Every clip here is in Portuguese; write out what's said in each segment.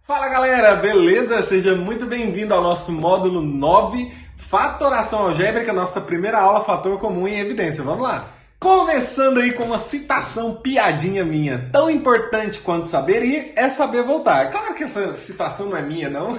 Fala galera, beleza? Seja muito bem-vindo ao nosso módulo 9, Fatoração Algébrica, nossa primeira aula, fator comum em evidência. Vamos lá! Começando aí com uma citação piadinha minha, tão importante quanto saber ir é saber voltar. Claro que essa citação não é minha não,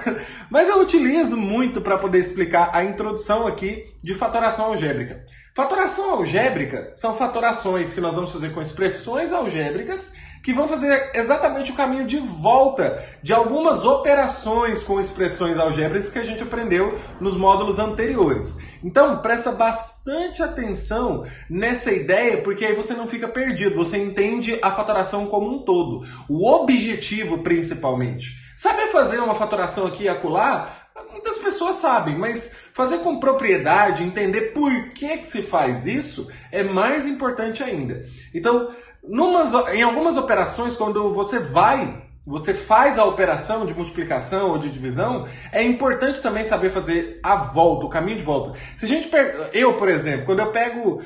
mas eu utilizo muito para poder explicar a introdução aqui de fatoração algébrica. Fatoração algébrica são fatorações que nós vamos fazer com expressões algébricas que vão fazer exatamente o caminho de volta de algumas operações com expressões algébricas que a gente aprendeu nos módulos anteriores. Então, presta bastante atenção nessa ideia, porque aí você não fica perdido, você entende a fatoração como um todo, o objetivo principalmente. Saber fazer uma fatoração aqui e acolá? Muitas pessoas sabem, mas fazer com propriedade, entender por que se faz isso, é mais importante ainda. Então, em algumas operações, quando você faz a operação de multiplicação ou de divisão, é importante também saber fazer a volta, o caminho de volta. Se a gente por exemplo, quando eu pego,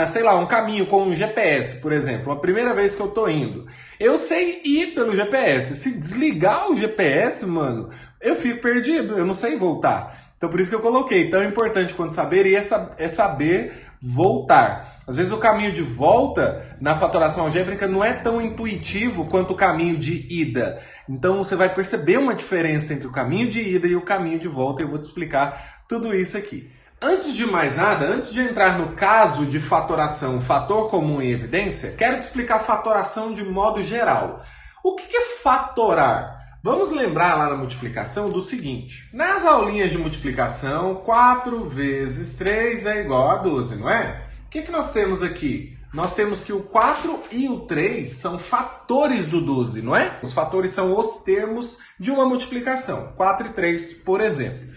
sei lá, um caminho com um GPS, por exemplo, a primeira vez que eu tô indo, eu sei ir pelo GPS. Se desligar o GPS, mano, eu fico perdido, eu não sei voltar. Então por isso que eu coloquei, tão importante quanto saber ir é saber voltar. Às vezes o caminho de volta na fatoração algébrica não é tão intuitivo quanto o caminho de ida. Então você vai perceber uma diferença entre o caminho de ida e o caminho de volta e eu vou te explicar tudo isso aqui. Antes de mais nada, antes de entrar no caso de fatoração, fator comum em evidência, quero te explicar fatoração de modo geral. O que é fatorar? Vamos lembrar lá na multiplicação do seguinte. Nas aulinhas de multiplicação, 4 vezes 3 é igual a 12, não é? O que nós temos aqui? Nós temos que o 4 e o 3 são fatores do 12, não é? Os fatores são os termos de uma multiplicação. 4 e 3, por exemplo.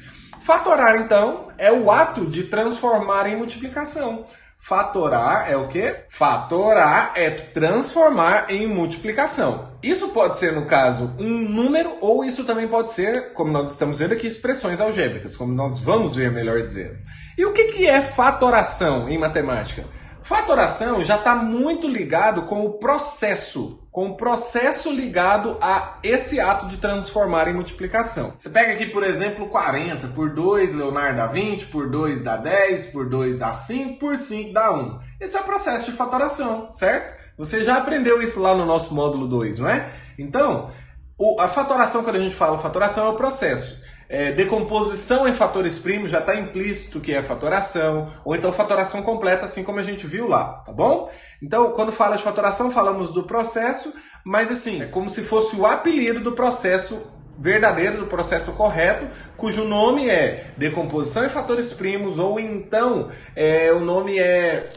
Fatorar, então, é o ato de transformar em multiplicação. Fatorar é o quê? Fatorar é transformar em multiplicação. Isso pode ser, no caso, um número, ou isso também pode ser, como nós estamos vendo aqui, expressões algébricas, como nós vamos ver, melhor dizendo. E o que é fatoração em matemática? Fatoração já está muito ligado com o processo ligado a esse ato de transformar em multiplicação. Você pega aqui, por exemplo, 40 por 2, Leonardo dá 20, por 2 dá 10, por 2 dá 5, por 5 dá 1. Esse é o processo de fatoração, certo? Você já aprendeu isso lá no nosso módulo 2, não é? Então, a fatoração, quando a gente fala fatoração, é o processo. Decomposição em fatores primos já está implícito que é fatoração, ou então fatoração completa, assim como a gente viu lá, tá bom? Então, quando fala de fatoração, falamos do processo, mas assim, é como se fosse o apelido do processo verdadeiro, do processo correto, cujo nome é decomposição em fatores primos, ou então o nome é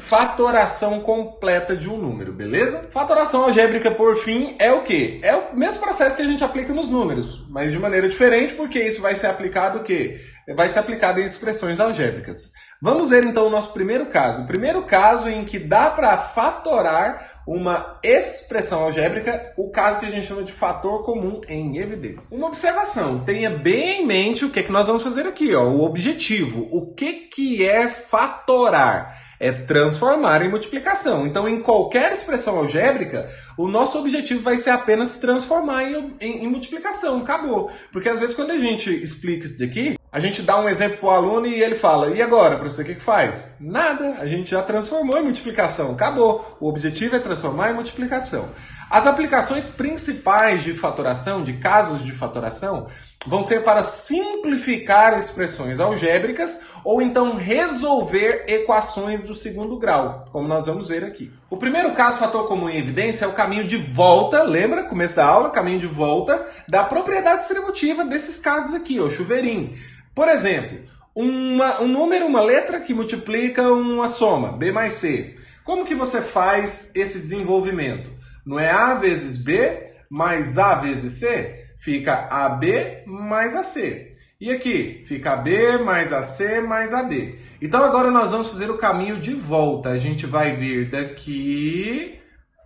fatoração completa de um número, beleza? Fatoração algébrica, por fim, é o quê? É o mesmo processo que a gente aplica nos números, mas de maneira diferente, porque isso vai ser aplicado o quê? Vai ser aplicado em expressões algébricas. Vamos ver então o nosso primeiro caso. O primeiro caso em que dá para fatorar uma expressão algébrica, o caso que a gente chama de fator comum em evidência. Uma observação, tenha bem em mente o que é que nós vamos fazer aqui, ó, o objetivo. O que é fatorar? É transformar em multiplicação. Então, em qualquer expressão algébrica, o nosso objetivo vai ser apenas transformar em multiplicação. Acabou. Porque às vezes quando a gente explica isso daqui, a gente dá um exemplo para o aluno e ele fala, e agora, professor, o que faz? Nada, a gente já transformou em multiplicação. Acabou. O objetivo é transformar em multiplicação. As aplicações principais de fatoração, de casos de fatoração, vão ser para simplificar expressões algébricas ou então resolver equações do segundo grau, como nós vamos ver aqui. O primeiro caso, fator comum em evidência, é o caminho de volta, lembra? Começo da aula, caminho de volta da propriedade distributiva desses casos aqui, o chuveirinho. Por exemplo, um número, uma letra que multiplica uma soma, B mais C. Como que você faz esse desenvolvimento? Não é A vezes B mais A vezes C? Fica AB mais AC. E aqui, fica AB mais AC mais AD. Então agora nós vamos fazer o caminho de volta. A gente vai vir daqui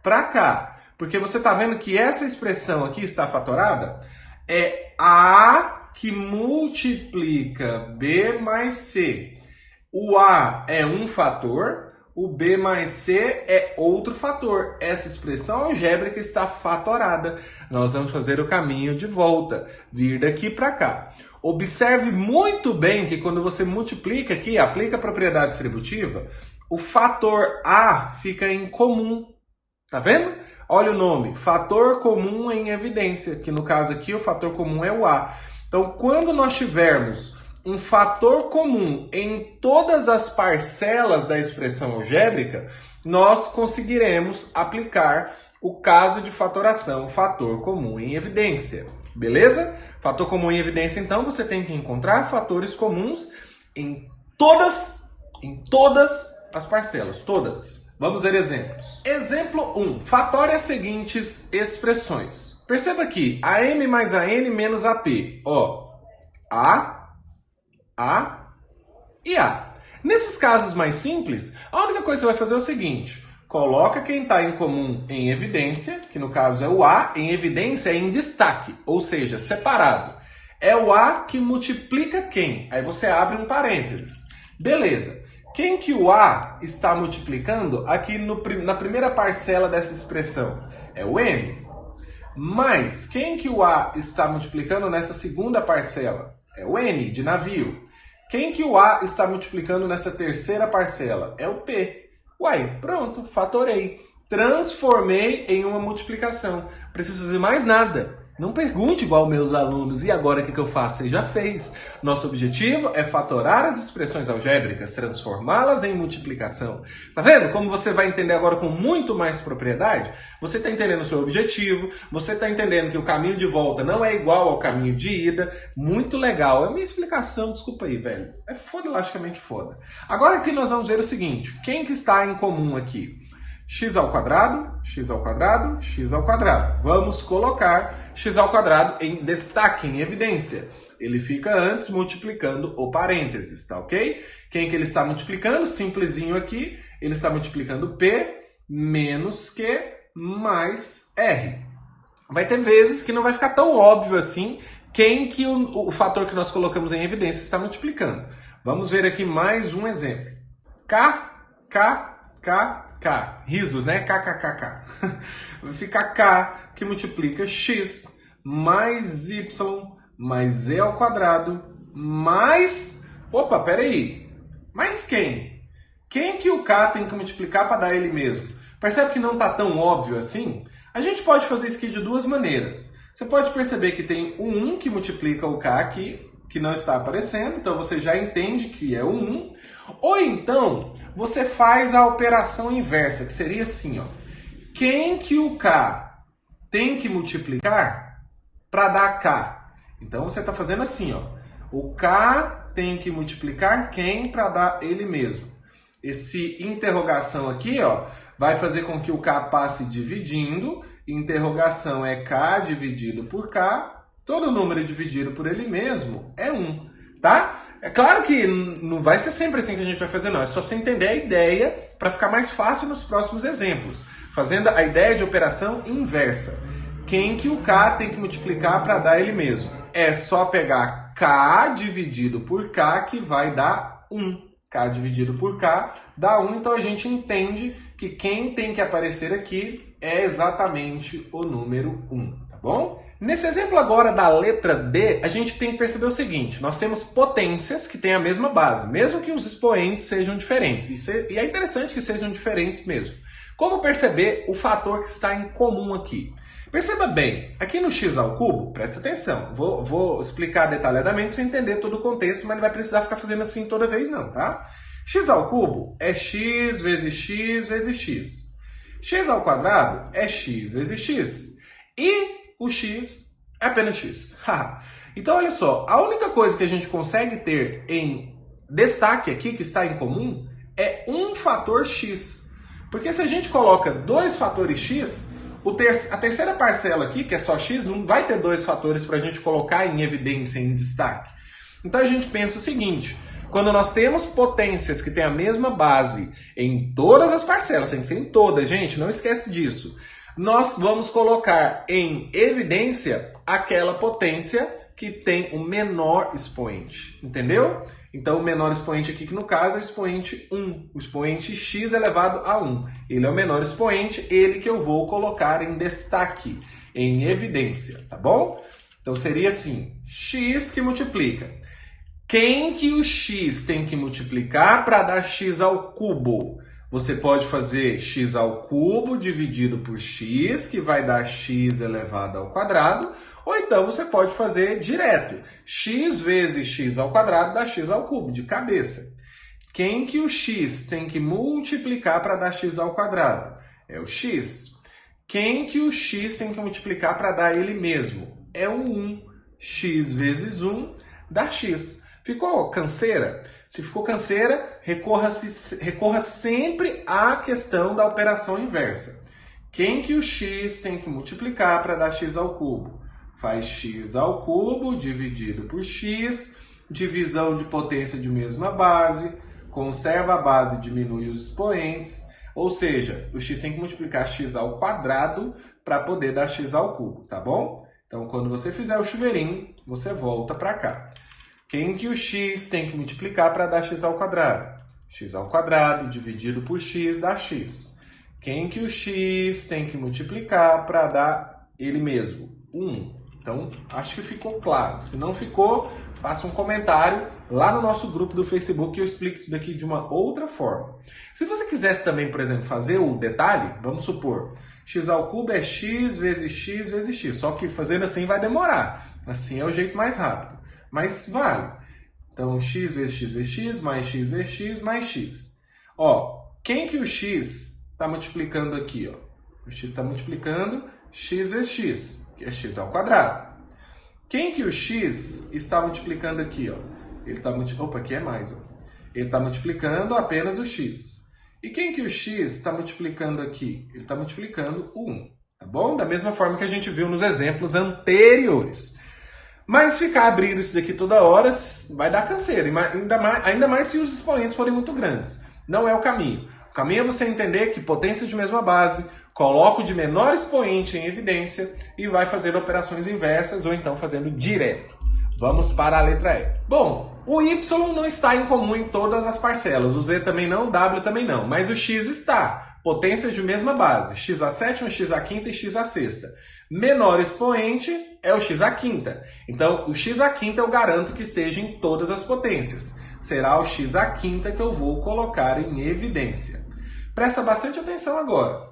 para cá. Porque você está vendo que essa expressão aqui está fatorada? É A que multiplica B mais C. O A é um fator, o B mais C é outro fator. Essa expressão algébrica está fatorada. Nós vamos fazer o caminho de volta, vir daqui para cá. Observe muito bem que quando você multiplica aqui, aplica a propriedade distributiva, o fator A fica em comum. Tá vendo? Olha o nome, fator comum em evidência, que no caso aqui o fator comum é o A. Então, quando nós tivermos um fator comum em todas as parcelas da expressão algébrica, nós conseguiremos aplicar o caso de fatoração, fator comum em evidência. Beleza? Fator comum em evidência, então, você tem que encontrar fatores comuns em todas as parcelas, todas. Vamos ver exemplos. Exemplo 1. Fatore as seguintes expressões. Perceba aqui, AM mais AN menos AP. Ó, A e A. Nesses casos mais simples, a única coisa que você vai fazer é o seguinte. Coloca quem está em comum em evidência, que no caso é o A, em evidência é em destaque, ou seja, separado. É o A que multiplica quem? Aí você abre um parênteses. Beleza. Quem que o A está multiplicando aqui na primeira parcela dessa expressão? É o M. Mas quem que o A está multiplicando nessa segunda parcela? É o N, de navio. Quem que o A está multiplicando nessa terceira parcela? É o P. Uai, pronto, fatorei. Transformei em uma multiplicação. Preciso fazer mais nada. Não pergunte igual meus alunos, e agora o que eu faço? Você já fez. Nosso objetivo é fatorar as expressões algébricas, transformá-las em multiplicação. Tá vendo como você vai entender agora com muito mais propriedade? Você está entendendo o seu objetivo, você está entendendo que o caminho de volta não é igual ao caminho de ida. Muito legal. É a minha explicação, desculpa aí, velho. É foda-lasticamente foda. Agora aqui nós vamos ver o seguinte, quem que está em comum aqui? X ao quadrado, x ao quadrado, x ao quadrado. Vamos colocar x ao quadrado em destaque, em evidência. Ele fica antes multiplicando o parênteses, tá ok? Quem que ele está multiplicando? Simplesinho aqui. Ele está multiplicando P menos Q mais R. Vai ter vezes que não vai ficar tão óbvio assim quem que o fator que nós colocamos em evidência está multiplicando. Vamos ver aqui mais um exemplo. K. Risos, né? KKKK. Vai ficar K que multiplica X mais Y mais Z ao quadrado mais... Opa, peraí. Mais quem? Quem que o K tem que multiplicar para dar ele mesmo? Percebe que não está tão óbvio assim? A gente pode fazer isso aqui de duas maneiras. Você pode perceber que tem o 1 que multiplica o K aqui, que não está aparecendo, então você já entende que é o 1. Ou então, você faz a operação inversa, que seria assim, ó. Quem que o K tem que multiplicar para dar K? Então, você está fazendo assim, ó. O K tem que multiplicar quem para dar ele mesmo. Esse interrogação aqui, ó, vai fazer com que o K passe dividindo. Interrogação é K dividido por K. Todo número dividido por ele mesmo é 1, tá? É claro que não vai ser sempre assim que a gente vai fazer, não. É só você entender a ideia para ficar mais fácil nos próximos exemplos. Fazendo a ideia de operação inversa. Quem que o K tem que multiplicar para dar ele mesmo? É só pegar K dividido por K que vai dar 1. K dividido por K dá 1, então a gente entende que quem tem que aparecer aqui é exatamente o número 1, tá bom? Nesse exemplo agora da letra D, a gente tem que perceber o seguinte, nós temos potências que têm a mesma base, mesmo que os expoentes sejam diferentes, e é interessante que sejam diferentes mesmo. Como perceber o fator que está em comum aqui? Perceba bem, aqui no x ao cubo, presta atenção, vou explicar detalhadamente para você entender todo o contexto, mas não vai precisar ficar fazendo assim toda vez não, tá? X ao cubo é x vezes x vezes x. X ao quadrado é x vezes x. E o x é apenas x. Então, olha só, a única coisa que a gente consegue ter em destaque aqui, que está em comum, é um fator x. Porque se a gente coloca dois fatores x, a terceira parcela aqui, que é só x, não vai ter dois fatores para a gente colocar em evidência, em destaque. Então, a gente pensa o seguinte, quando nós temos potências que têm a mesma base em todas as parcelas, sem ser em todas, gente, não esquece disso. Nós vamos colocar em evidência aquela potência que tem o menor expoente, entendeu? Então, o menor expoente aqui, que no caso é o expoente 1, o expoente x elevado a 1. Ele é o menor expoente, ele que eu vou colocar em destaque, em evidência, tá bom? Então, seria assim, x que multiplica. Quem que o x tem que multiplicar para dar x ao cubo? Você pode fazer x ao cubo dividido por x, que vai dar x elevado ao quadrado, ou então você pode fazer direto. X vezes x ao quadrado dá x ao cubo, de cabeça. Quem que o x tem que multiplicar para dar x ao quadrado? É o x. Quem que o x tem que multiplicar para dar ele mesmo? É o 1. X vezes 1 dá x. Ficou canseira? Se ficou canseira, recorra sempre à questão da operação inversa. Quem que o x tem que multiplicar para dar x ao cubo? Faz x ao cubo dividido por x, divisão de potência de mesma base, conserva a base e diminui os expoentes, ou seja, o x tem que multiplicar x ao quadrado para poder dar x ao cubo, tá bom? Então, quando você fizer o chuveirinho, você volta para cá. Quem que o x tem que multiplicar para dar x ao quadrado? X ao quadrado dividido por x dá x. Quem que o x tem que multiplicar para dar ele mesmo? 1. Então, acho que ficou claro. Se não ficou, faça um comentário lá no nosso grupo do Facebook que eu explico isso daqui de uma outra forma. Se você quisesse também, por exemplo, fazer o detalhe, vamos supor, x ao cubo é x vezes x vezes x. Só que fazendo assim vai demorar. Assim é o jeito mais rápido. Mas vale. Então, x vezes x vezes x, mais x vezes x, mais x. Ó, quem que o x está multiplicando aqui? Ó? O x está multiplicando x vezes x, que é x ao quadrado. Quem que o x está multiplicando aqui? Ó? Ele está multiplicando... Opa, aqui é mais. Ó. Ele está multiplicando apenas o x. E quem que o x está multiplicando aqui? Ele está multiplicando o 1. Tá bom? Da mesma forma que a gente viu nos exemplos anteriores. Mas ficar abrindo isso daqui toda hora vai dar canseira, ainda mais se os expoentes forem muito grandes. Não é o caminho. O caminho é você entender que potência de mesma base, coloca o de menor expoente em evidência e vai fazer operações inversas ou então fazendo direto. Vamos para a letra E. Bom, o y não está em comum em todas as parcelas, o z também não, o w também não, mas o x está. Potências de mesma base, x à sétima, x à quinta e x à sexta. Menor expoente é o x à quinta. Então, o x à quinta eu garanto que esteja em todas as potências. Será o x à quinta que eu vou colocar em evidência. Presta bastante atenção agora.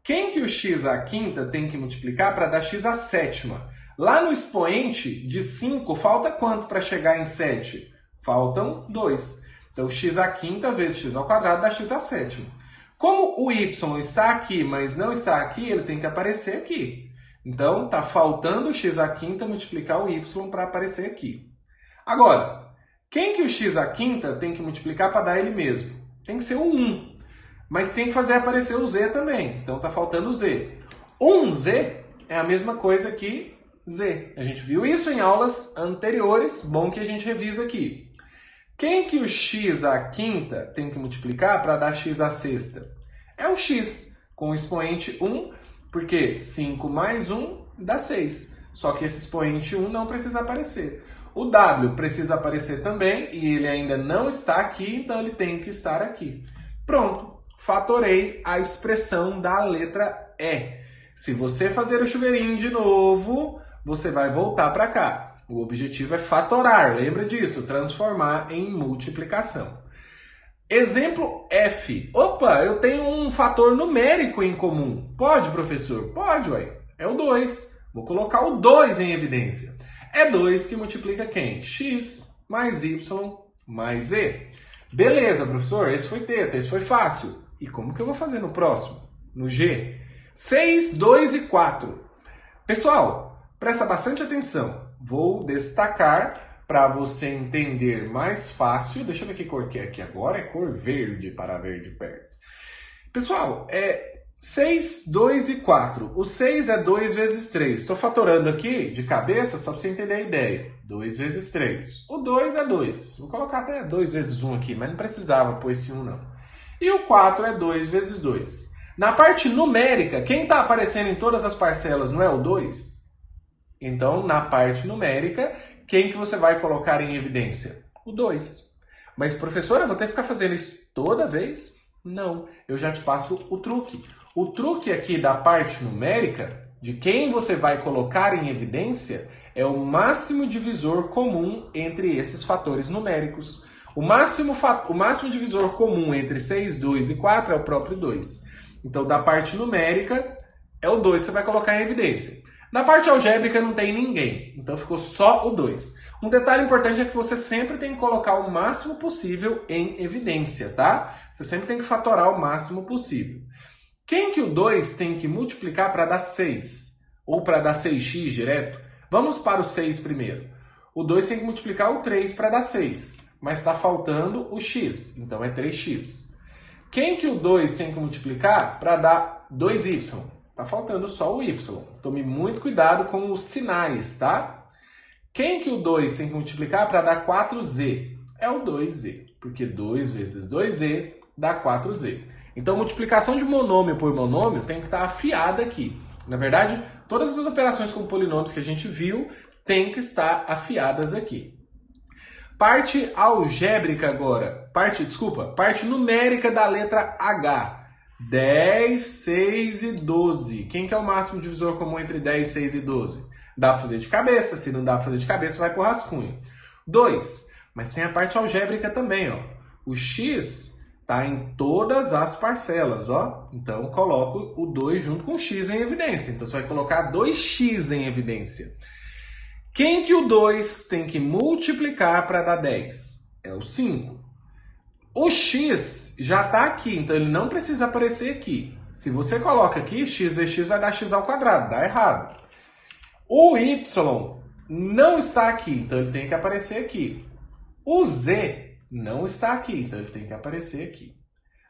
Quem que o x à quinta tem que multiplicar para dar x à sétima? Lá no expoente de 5, falta quanto para chegar em 7? Faltam 2. Então, x à quinta vezes x ao quadrado dá x à sétima. Como o y está aqui, mas não está aqui, ele tem que aparecer aqui. Então, está faltando o x à quinta multiplicar o y para aparecer aqui. Agora, quem que o x à quinta tem que multiplicar para dar ele mesmo? Tem que ser o 1. Mas tem que fazer aparecer o z também. Então, está faltando o z. 1z é a mesma coisa que z. A gente viu isso em aulas anteriores. Bom que a gente revisa aqui. Quem que o x à quinta tem que multiplicar para dar x à sexta? É o x, com o expoente 1. Porque 5 mais 1 dá 6. Só que esse expoente 1 não precisa aparecer. O w precisa aparecer também e ele ainda não está aqui, então ele tem que estar aqui. Pronto, fatorei a expressão da letra E. Se você fazer o chuveirinho de novo, você vai voltar para cá. O objetivo é fatorar, lembra disso? Transformar em multiplicação. Exemplo F. Opa, eu tenho um fator numérico em comum. Pode, professor? Pode, ué. É o 2. Vou colocar o 2 em evidência. É 2 que multiplica quem? X mais y mais z. Beleza, professor. Esse foi teta, esse foi fácil. E como que eu vou fazer no próximo? No G. 6, 2 e 4. Pessoal, presta bastante atenção. Vou destacar para você entender mais fácil. Deixa eu ver que cor que é aqui agora. É cor verde para ver de perto. Pessoal, 6, 2 e 4. O 6 é 2 vezes 3. Estou fatorando aqui de cabeça só para você entender a ideia. 2 vezes 3. O 2 é 2. Vou colocar até 2 vezes 1 aqui, mas não precisava pôr esse 1 não. E o 4 é 2 vezes 2. Na parte numérica, quem está aparecendo em todas as parcelas não é o 2? Então, na parte numérica, quem que você vai colocar em evidência? O 2. Mas, professora, eu vou ter que ficar fazendo isso toda vez? Não, eu já te passo o truque. O truque aqui da parte numérica, de quem você vai colocar em evidência, é o máximo divisor comum entre esses fatores numéricos. O máximo divisor comum entre 6, 2 e 4 é o próprio 2. Então, da parte numérica, é o 2 que você vai colocar em evidência. Na parte algébrica não tem ninguém, então ficou só o 2. Um detalhe importante é que você sempre tem que colocar o máximo possível em evidência, tá? Você sempre tem que fatorar o máximo possível. Quem que o 2 tem que multiplicar para dar 6? Ou para dar 6x direto? Vamos para o 6 primeiro. O 2 tem que multiplicar o 3 para dar 6, mas está faltando o x, então é 3x. Quem que o 2 tem que multiplicar para dar 2y? Está faltando só o y. Tome muito cuidado com os sinais, tá? Quem que o 2 tem que multiplicar para dar 4z? É o 2z, porque 2 vezes 2z dá 4z. Então, multiplicação de monômio por monômio tem que estar afiada aqui. Na verdade, todas as operações com polinômios que a gente viu tem que estar afiadas aqui. Parte algébrica agora. Parte numérica da letra H. 10, 6 e 12. Quem que é o máximo divisor comum entre 10, 6 e 12? Dá para fazer de cabeça. Se não dá para fazer de cabeça, vai pro rascunho. 2. Mas tem a parte algébrica também, ó. O x está em todas as parcelas, ó. Então, eu coloco o 2 junto com o x em evidência. Então, você vai colocar 2x em evidência. Quem que o 2 tem que multiplicar para dar 10? É o 5. O x já está aqui, então ele não precisa aparecer aqui. Se você coloca aqui, x vezes x vai dar x ao quadrado, dá errado. O y não está aqui, então ele tem que aparecer aqui. O z não está aqui, então ele tem que aparecer aqui.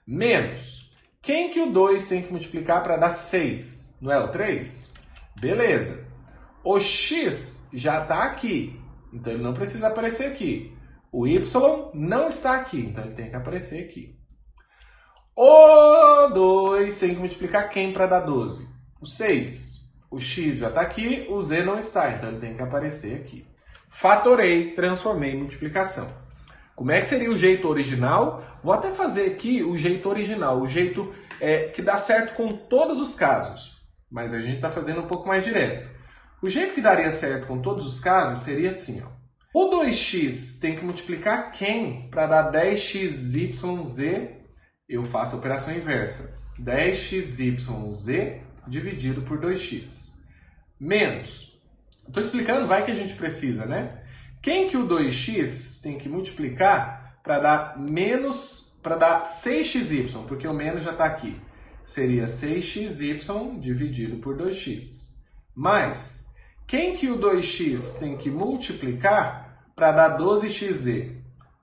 Menos. Quem que o 2 tem que multiplicar para dar 6? Não é o 3? Beleza. O x já está aqui, então ele não precisa aparecer aqui. O y não está aqui, então ele tem que aparecer aqui. O 2 tem que multiplicar quem para dar 12? O 6. O x já está aqui, o z não está, então ele tem que aparecer aqui. Fatorei, transformei em multiplicação. Como é que seria o jeito original? Vou até fazer aqui o jeito original, o jeito que dá certo com todos os casos. Mas a gente está fazendo um pouco mais direto. O jeito que daria certo com todos os casos seria assim, ó. O 2x tem que multiplicar quem para dar 10xyz? Eu faço a operação inversa. 10xyz dividido por 2x. Menos. Estou explicando, vai que a gente precisa, né? Quem que o 2x tem que multiplicar para dar menos, para dar 6xy? Porque o menos já está aqui. Seria 6xy dividido por 2x. Mais. Quem que o 2x tem que multiplicar para dar 12xz?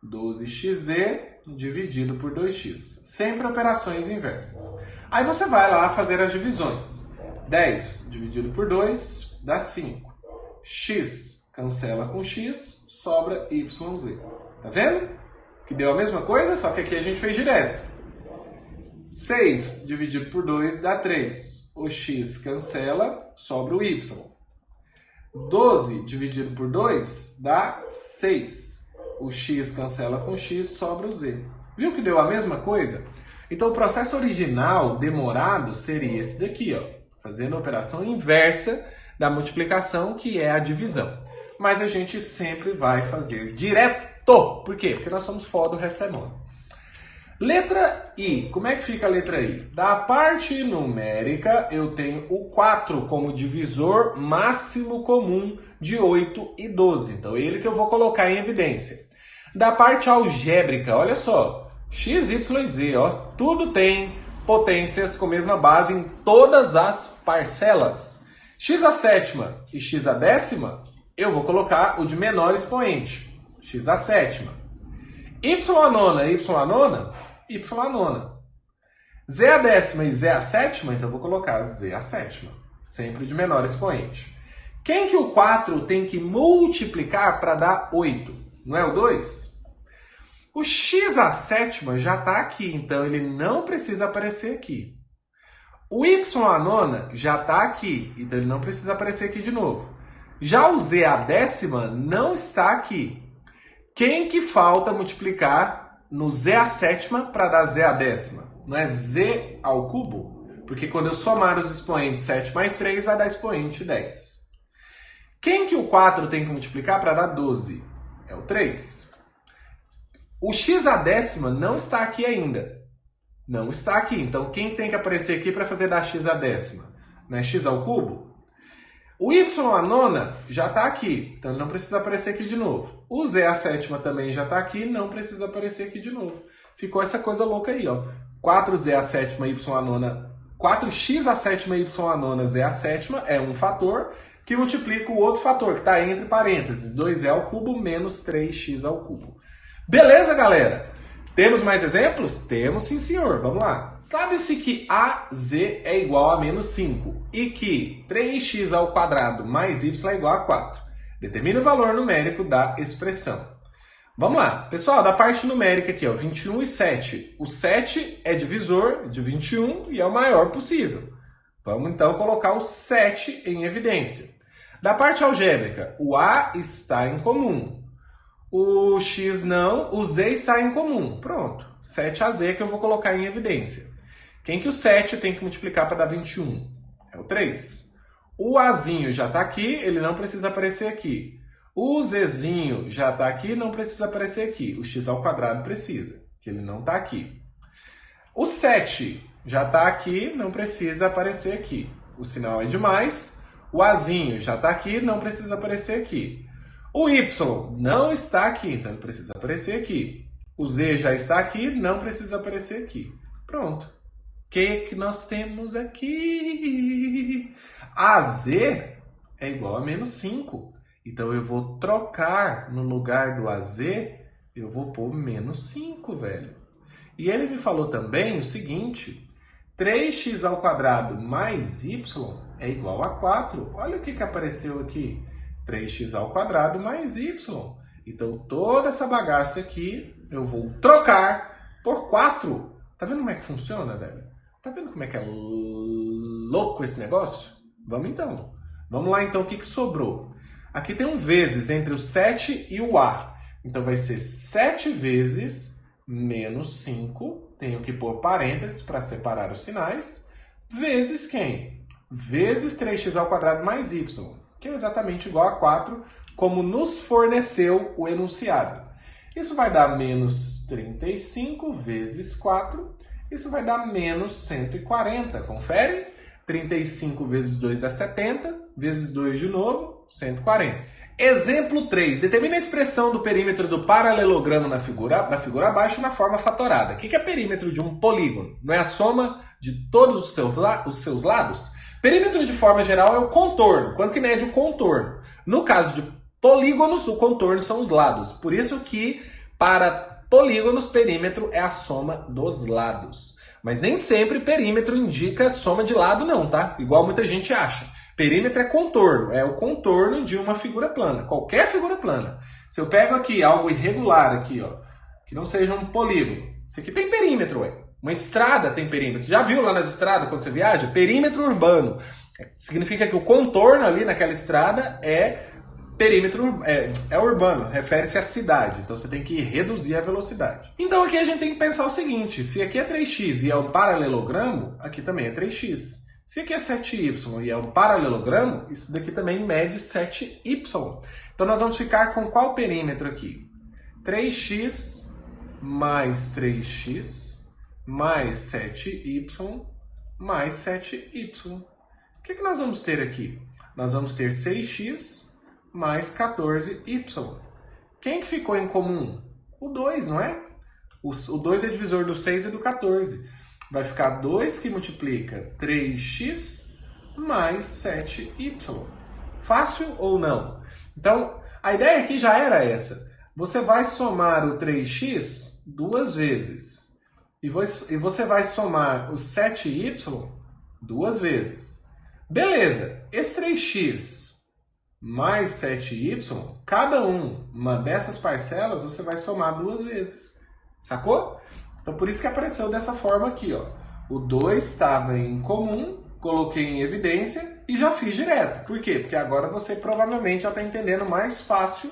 12xz dividido por 2x. Sempre operações inversas. Aí você vai lá fazer as divisões. 10 dividido por 2 dá 5. X cancela com x, sobra yz. Tá vendo? Que deu a mesma coisa, só que aqui a gente fez direto. 6 dividido por 2 dá 3. O x cancela, sobra o y. 12 dividido por 2 dá 6. O x cancela com x, sobra o z. Viu que deu a mesma coisa? Então, o processo original, demorado, seria esse daqui, ó. Fazendo a operação inversa da multiplicação, que é a divisão. Mas a gente sempre vai fazer direto. Por quê? Porque nós somos foda, o resto é mono. Letra I. Como é que fica a letra I? Da parte numérica, eu tenho o 4 como divisor máximo comum de 8 e 12. Então, é ele que eu vou colocar em evidência. Da parte algébrica, olha só. X, Y e Z, ó. Tudo tem potências com a mesma base em todas as parcelas. X a sétima e x a décima, eu vou colocar o de menor expoente. X a sétima. Y a nona, Y a nona, Y a nona. Z a décima e Z a sétima, então eu vou colocar Z a sétima. Sempre de menor expoente. Quem que o 4 tem que multiplicar para dar 8? Não é o 2? O x a sétima já está aqui, então ele não precisa aparecer aqui. O y a nona já está aqui, então ele não precisa aparecer aqui de novo. Já o z a décima não está aqui. Quem que falta multiplicar no z à sétima para dar z à décima? Não é z ao cubo? Porque quando eu somar os expoentes 7 mais 3, vai dar expoente 10. Quem que o 4 tem que multiplicar para dar 12? É o 3. O x à décima não está aqui ainda. Não está aqui. Então, quem tem que aparecer aqui para fazer dar x à décima? Não é x ao cubo? O y à nona já está aqui. Então, não precisa aparecer aqui de novo. O z à sétima também já está aqui. Não precisa aparecer aqui de novo. Ficou essa coisa louca aí, ó. 4z à sétima, y à nona... 4x à sétima, y à nona, z à sétima é um fator que multiplica o outro fator, que está entre parênteses. 2z ao cubo menos 3x ao cubo. Beleza, galera? Temos mais exemplos? Temos sim, senhor. Vamos lá. Sabe-se que AZ é igual a menos 5 e que 3x ao quadrado mais y é igual a 4. Determine o valor numérico da expressão. Vamos lá. Pessoal, da parte numérica aqui, ó, 21 e 7. O 7 é divisor de 21 e é o maior possível. Vamos, então, colocar o 7 em evidência. Da parte algébrica, o A está em comum. O x não, o z está em comum. Pronto, 7az que eu vou colocar em evidência. Quem que o 7 tem que multiplicar para dar 21? É o 3. O azinho já está aqui, ele não precisa aparecer aqui. O zzinho já está aqui, não precisa aparecer aqui. O x ao quadrado precisa, que ele não está aqui. O 7 já está aqui, não precisa aparecer aqui. O sinal é de mais. O azinho já está aqui, não precisa aparecer aqui. O y não está aqui, então ele precisa aparecer aqui. O z já está aqui, não precisa aparecer aqui. Pronto. O que nós temos aqui? AZ é igual a menos 5. Então eu vou trocar no lugar do AZ, eu vou pôr menos 5, velho. E ele me falou também o seguinte: 3x ao quadrado mais y é igual a 4. Olha o que apareceu aqui. 3x ao quadrado mais y. Então, toda essa bagaça aqui, eu vou trocar por 4. Tá vendo como é que funciona, velho? Tá vendo como é que é louco esse negócio? Vamos então. Vamos lá, então, o que sobrou? Aqui tem um vezes entre o 7 e o A. Então, vai ser 7 vezes menos 5. Tenho que pôr parênteses para separar os sinais. Vezes quem? Vezes 3x ao quadrado mais y, que é exatamente igual a 4, como nos forneceu o enunciado. Isso vai dar menos 35 vezes 4. Isso vai dar menos 140. Confere? 35 vezes 2 dá 70. Vezes 2 de novo, 140. Exemplo 3. Determina a expressão do perímetro do paralelogramo na figura abaixo na forma fatorada. O que é perímetro de um polígono? Não é a soma de todos os seus lados? Perímetro de forma geral é o contorno. Quanto que mede o contorno? No caso de polígonos, o contorno são os lados. Por isso que, para polígonos, perímetro é a soma dos lados. Mas nem sempre perímetro indica soma de lado não, tá? Igual muita gente acha. Perímetro é contorno, é o contorno de uma figura plana, qualquer figura plana. Se eu pego aqui algo irregular, aqui, ó, que não seja um polígono, isso aqui tem perímetro, ué. Uma estrada tem perímetro. Já viu lá nas estradas, quando você viaja? Perímetro urbano. Significa que o contorno ali naquela estrada é perímetro, é urbano, refere-se à cidade. Então você tem que reduzir a velocidade. Então aqui a gente tem que pensar o seguinte: se aqui é 3x e é um paralelogramo, aqui também é 3x. Se aqui é 7y e é um paralelogramo, isso daqui também mede 7y. Então nós vamos ficar com qual perímetro aqui? 3x mais 3x mais 7y mais 7y. O que nós vamos ter aqui? Nós vamos ter 6x mais 14y. Quem que ficou em comum? O 2, não é? O 2 é divisor do 6 e do 14. Vai ficar 2 que multiplica 3x mais 7y. Fácil ou não? Então, a ideia aqui já era essa. Você vai somar o 3x duas vezes. E você vai somar o 7y duas vezes. Beleza. Esse 3x mais 7y, cada uma dessas parcelas você vai somar duas vezes. Sacou? Então, por isso que apareceu dessa forma aqui, ó. O 2 estava em comum, coloquei em evidência e já fiz direto. Por quê? Porque agora você provavelmente já está entendendo mais fácil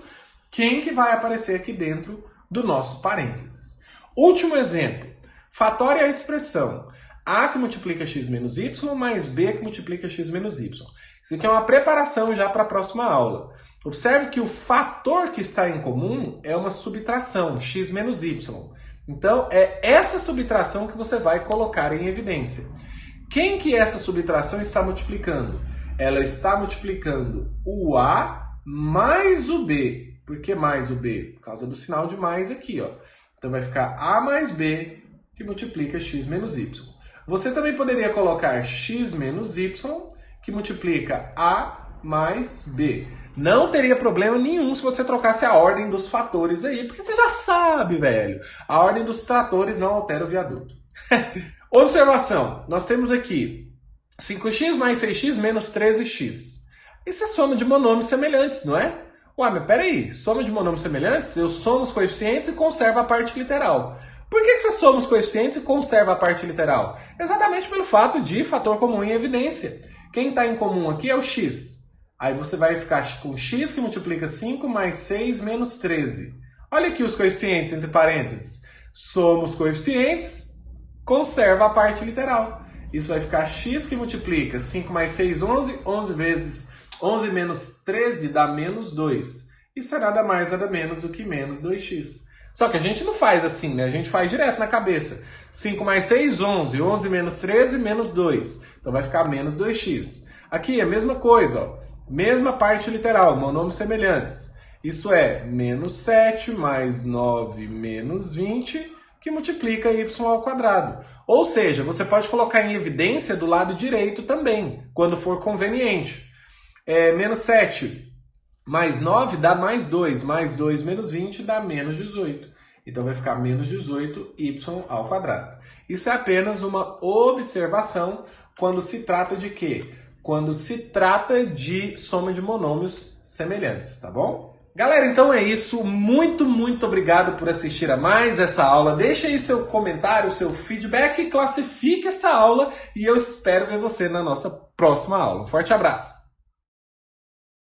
quem que vai aparecer aqui dentro do nosso parênteses. Último exemplo. Fatório é a expressão a que multiplica x menos y mais b que multiplica x menos y. Isso aqui é uma preparação já para a próxima aula. Observe que o fator que está em comum é uma subtração, x menos y. Então, é essa subtração que você vai colocar em evidência. Quem que essa subtração está multiplicando? Ela está multiplicando o a mais o b. Por que mais o b? Por causa do sinal de mais aqui, ó. Então, vai ficar a mais b que multiplica x menos y. Você também poderia colocar x menos y, que multiplica a mais b. Não teria problema nenhum se você trocasse a ordem dos fatores aí, porque você já sabe, velho. A ordem dos tratores não altera o viaduto. Observação. Nós temos aqui 5x mais 6x menos 13x. Isso é soma de monômios semelhantes, não é? Ué, mas peraí. Soma de monômios semelhantes, eu somo os coeficientes e conservo a parte literal. Por que você soma os coeficientes e conserva a parte literal? Exatamente pelo fato de fator comum em evidência. Quem está em comum aqui é o x. Aí você vai ficar com x que multiplica 5 mais 6 menos 13. Olha aqui os coeficientes entre parênteses. Soma os coeficientes, conserva a parte literal. Isso vai ficar x que multiplica 5 mais 6, 11. 11 vezes 11 menos 13 dá menos 2. Isso é nada mais, nada menos do que menos 2x. Só que a gente não faz assim, né? A gente faz direto na cabeça. 5 mais 6, 11. 11 menos 13, menos 2. Então vai ficar menos 2x. Aqui é a mesma coisa, ó. Mesma parte literal, monômios semelhantes. Isso é menos 7 mais 9 menos 20, que multiplica y ao quadrado. Ou seja, você pode colocar em evidência do lado direito também, quando for conveniente. Menos 7 mais 9 dá mais 2. Mais 2 menos 20 dá menos 18. Então vai ficar menos 18y ao quadrado. Isso é apenas uma observação quando se trata de quê? Quando se trata de soma de monômios semelhantes, tá bom? Galera, então é isso. Muito, muito obrigado por assistir a mais essa aula. Deixa aí seu comentário, seu feedback, classifique essa aula e eu espero ver você na nossa próxima aula. Um forte abraço!